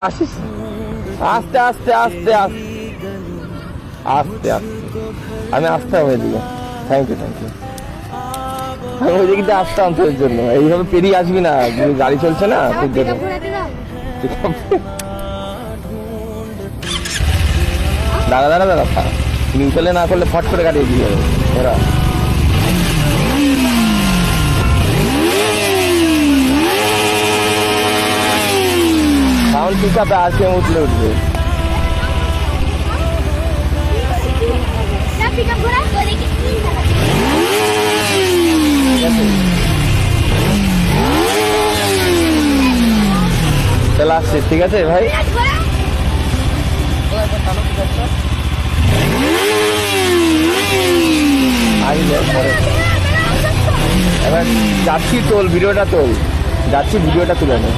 আসিস আস্তে আস্তে আস্তে আস্তে আস্তে আস্তে আমি আসতে হবে এদিকে। Thank you thank you. আমি ওই দিকে আসতাম তোর জন্য, এইভাবে পেরিয়ে আসবি না, গাড়ি চলছে না তোর জন্য। দাঁড়া দাঁড়া দাঁড়া, নিউট্রালে না করলে ফট করে গাড়ি এগিয়ে যাবে ওরা। সাউন্ড ঠিক আছে, আজকে উঠলে উঠবে। চলে আসছে, ঠিক আছে ভাই। এবার যাচ্ছি, তোল ভিডিওটা তোল, যাচ্ছি ভিডিওটা তুলে নে।